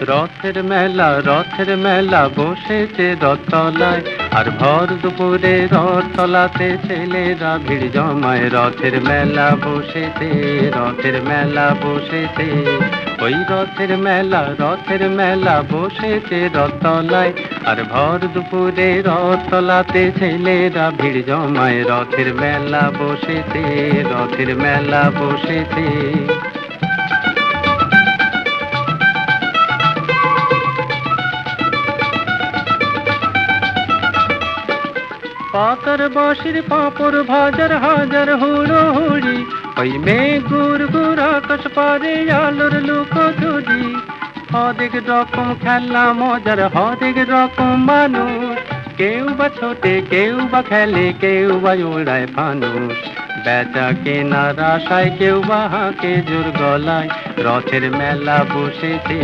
রথের মেলা বসেছে রথতলায়, আর ভর দুপুরে রথতলাতে ছেলেরা ভিড় জমায়। রথের মেলা বসেছে ওই রথের মেলা বসেছে রথতলায়, আর ভর দুপুরে রথতলাতে ছেলেরা ভিড় জমায়। রথের মেলা বসেছে। পাতার বাঁশির পাঁপড় ভাজার হাজার হুড়োহুড়ি, ওই মেঘ গুড় গুড় আকাশ পারে আলোর লুকোচুরি। হরেক রকম খেলা মজার, হরেক রকম মানুষ, কেউ বা ছোটে, কেউ বা খেলে, কেউ বা ওড়ায় ফানুস। বেচা কেনার আশায় কেউ বা হাঁকে জোর গলায়, রথের মেলা বসেছে।